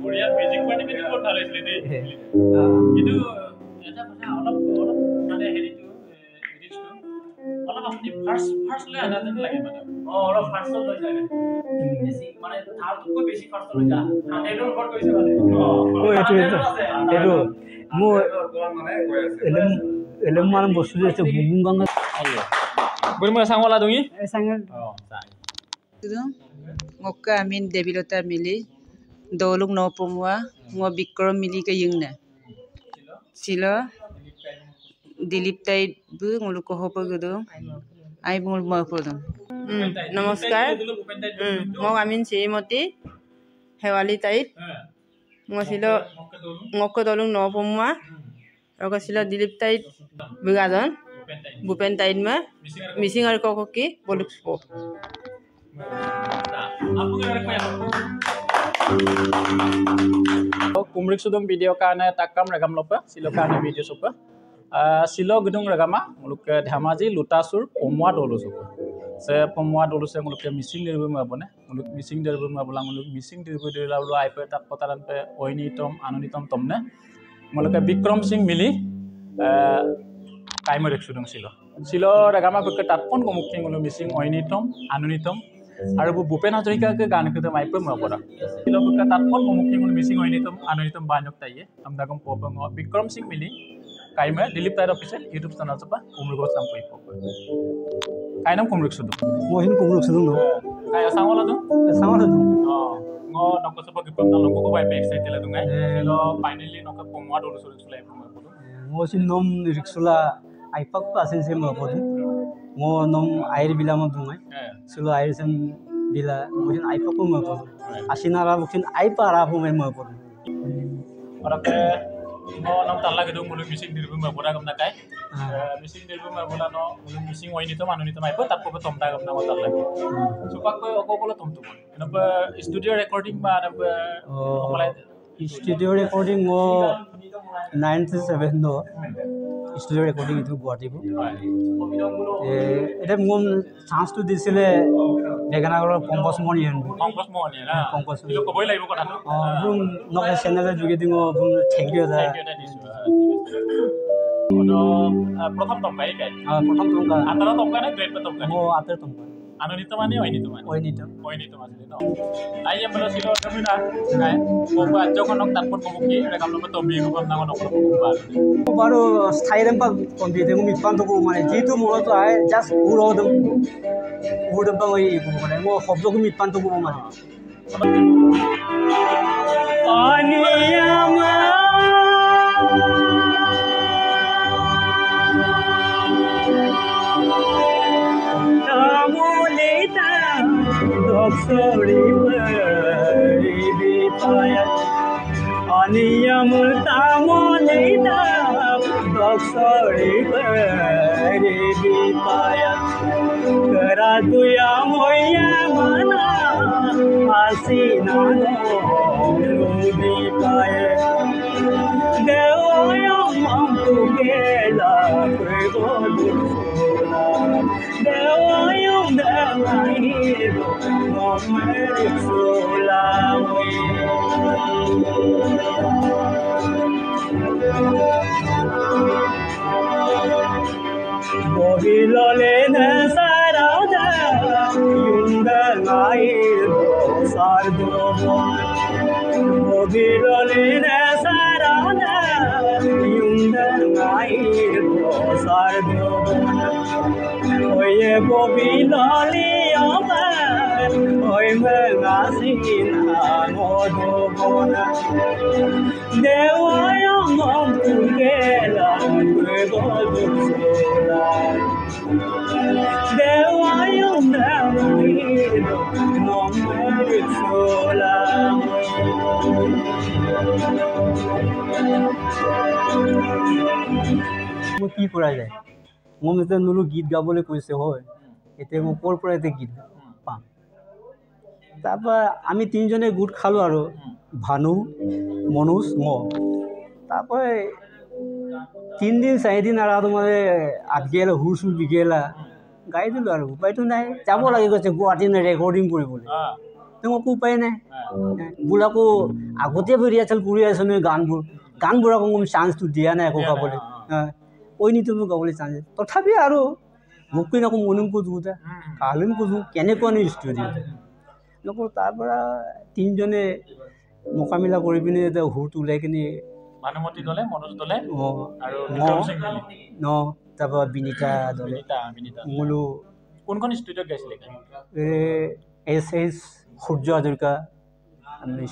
বঢ়িয়া music party কিন্তু বহুত ভাল হৈছিলে দেই কিন্তু এটা কথা অলপ মানে হেৰিটো লিৰিক্সটো অলপ আপুনি ফাৰ্ষ্ট লৈ আনা যেন লাগে মানে অলপ ফাৰ্ষ্ট লৈ যায় বেছি মানে থাৰ্ডতকৈ বেছি ফাৰ্ষ্ট লৈ যা হাণ্ড্ৰেডৰ ওপৰত গৈছে মানে এইটো মোৰ এলম মানে বস্তু যে আছে বুগুং গাঙ্গা বলি মই সাংওলা দুঙি সাংগল Ngoka amin debilota mili dolung no pumwa ngo bikrom mili ke yingna silo dilip tai bu ngulu ko hopo gudu ai bungul ma podum namaskar ngo amin Srimati Hewali tait ngo silo ngoko dolung no pumwa ro silo dilip tait bugadon bupen tait ma missing ar ko ki boluk po Kumrik sudung video karena takam ragam lopa silo karena video sopa silo gedung ragama muluk dhamaji lutasur pomwa dolu sopa se pomwa dolu se muluk missing dirbu mabone muluk missing dirbu mabulang muluk missing dirbu dilalu aipe tak kotaran pe oinitom anunitom tomne muluk Bikram Singh mili timer sudung silo ragama bekke tatpon komukking muluk missing oinitom anunitom আৰু ভূপেন হাজৰিকাকে গান কতে মাইপে মপৰা কিলবকা তাতপন মুখি মুল missing হইনিতম আননিতম বানক তাইয়ে আমদাগম পপং Vikram Singh মিলি কাইমে দিলীপ তাইৰ official YouTube channel চপা কুমৰুক নাম কই পপ কাইনাম কুমৰুক সুদু মহিন কুমৰুক সুদু ন কাই সাংওলা দু ন নক চপা কিপম না লঙ্গ বাই পে এক্সাইট তেলা দুঙাই লো ফাইনালি নক পমৱা দলু সৰি চলাই পপ মহিন নম রিক্সুলা আইপাক পাসেন সে মপদু mo nom air bila mo dungai silo air sem bila mungkin air paku mo po asinara mungkin air para po mo po ora ke mo nom talla gedung mulu missing dirbu mo pora gam nakai missing dirbu mo bola no mulu missing oini to manuni to mai po tappo tom da gam na mo talla supak ko okolo tom to enapa studio recording ba enapa okolai studio recording mo 97 no studio recording itu Guwahati bu এটা মন chance তো দিছিলে বেগানাগৰৰ পংকজ মনিয়ান না Pankaj Elo কবই লাগিব কথাটো broom নক চেনেলৰ যোগে দিও বুম থ্যাংক ইউ দা প্ৰথম টমকাই প্ৰথম টমকা আতৰা টমকা না গ্ৰেড টমকা ও আতৰা টমকা আননিত মানে ওইনিত মানে ন আইয়া বলা ছিল কমিনা নাই কোবা যখনক তারপর কমকি রেকামলো তম্বি গুবন না নক বারো স্থায়ীরম পা কমবি দেমু মিপান তো মানে যেহেতু মো তো আই জাস্ট উড়দম ওই মানে মো শব্দকু মিপান তো মানে অনিয়ামা Sorry, baby, payat. Aniyam tamonida, sorry, baby, payat. Kara tuya moya mana, asina baby, payat. Devoya mampu gela, kego. Devoya devahido. Bobilole ne sarada yundangai sardo Bobilole ne sarada yundangai sardo Oye bobilole Oi mengasina ngodobona Dewa mom tugela kwegodola Dewa nawido nomerisola Mo ki kora jay mo mete nulu git gabole koise hoy ete mo por por ete git পাম তারপর আমি তিনজনে good খালো আর ভানু মনোজ ম তারপরে 3 দিন 4 দিন আর তোমার আটগেল হুরসুর বিগেলা গাই দিল আর উপায় তো নাই যাব লাগে গেছে গুয়াহাটি রেকর্ডিং করে বলে তোমাকে উপায় নাই বোৰকো আগতে ৰিহাৰ্চেল কৰি আছো নহয় গানবোৰ আকৌ চান্সটো দিয়া নাই আকৌ গাবলৈ ঐনিতমো গাবলৈ চান্স তথাপি আৰু মোক আকৌ মনুম কোজোতে কালিম কোজো কেনেকুৱানো ষ্টুডিঅ' নকৰোঁ তাৰপৰা তিনিজনে মোকামিলা কৰি পিনে এতিয়া সুৰটো ওলাই কিনে ভানুমতি দলে মনোজ দলে আৰু তাৰপৰা বিনীতা দলে মোলো কোনখন ষ্টুডিঅ'ত গাইছিলে এছ সূৰ্য হাজৰিকা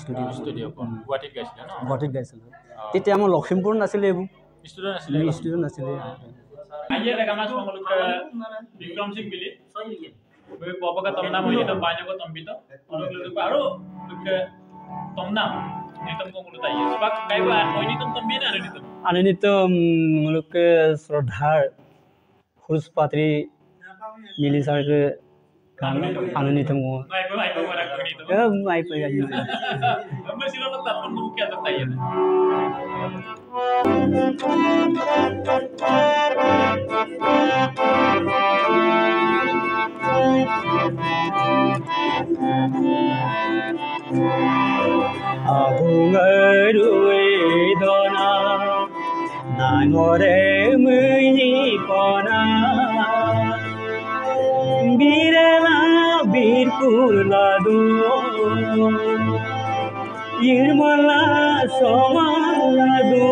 ষ্টুডিঅ' গুৱাহাটীত গাইছিলে ন গুৱাহাটীত গাইছিলোঁ তেতিয়া আমাৰ লখিমপুৰ নাছিলে এইবোৰ ষ্টুডিঅ' নাছিলে Ayer regamas como Luca Vikram Singh Billy. Bobo ka tomna mo ito banyo ko tombito. Ono ludu paro Luca tomna. Nitom ko mulu tayo. Sebab kaya mo nitom tombina ano nitom. Ano nitom Luca Srodhar Khurus Patri Milisar ke ano nitom ko. Mai pa mara ko nitom. Mai pa ya. Ambil sila lo tapon mo kaya tayo. Abungaruwe dona nangore muni kona birala birkurla do irmala somala do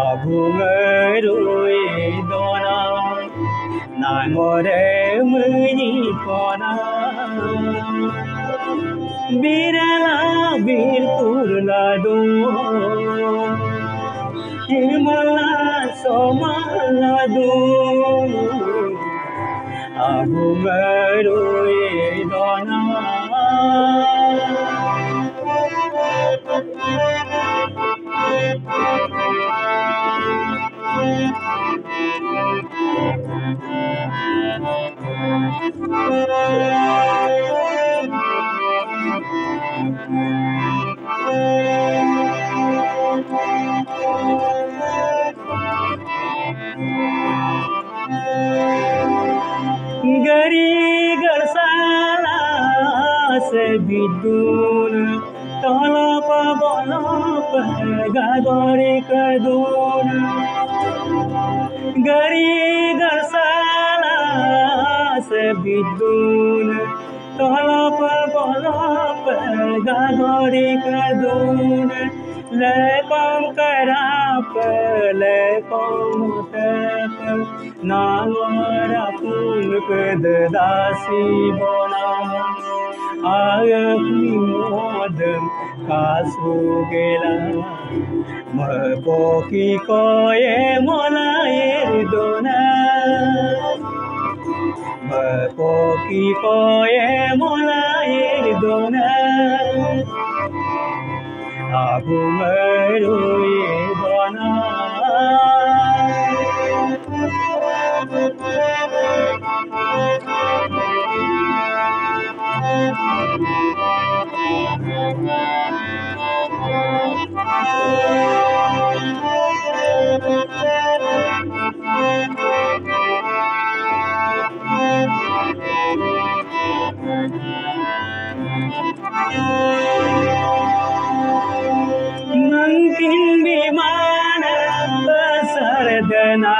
abungaruwe dona nangore muni kona birala birkurla do irmala somala do abungaruwe dona Gari garsala se bidun talap balap gagori kadun Gari garsala se bidun talap balap gagori kadun lekom karap lekom tap nangara pun kedasi bona ayakni modem kasu gela mapoki koye molair dona mapoki koye molair dona abu meruye dona Mungkin di mana besardana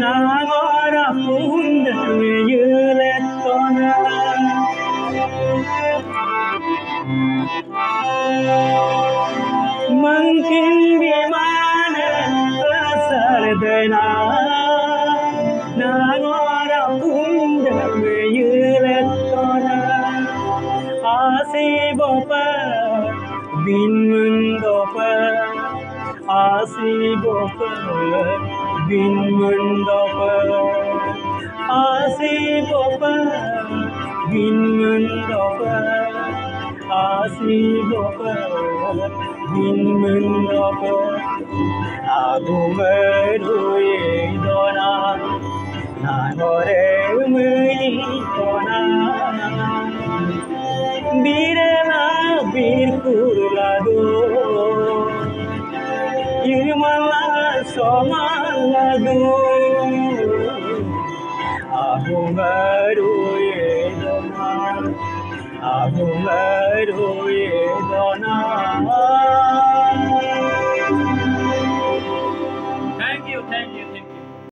nagora punda yuletona Mungkin di mana besardana nagora punda yuletona Asi bopa bin mendopa Asi bopa bin mendopa Asi bopa bin mendopa Asi bopa bin mendopa Abu meruye dona nangore muni dona birala birkurla do irmala somala do abungaruye dona আগুনের হয়ে দনা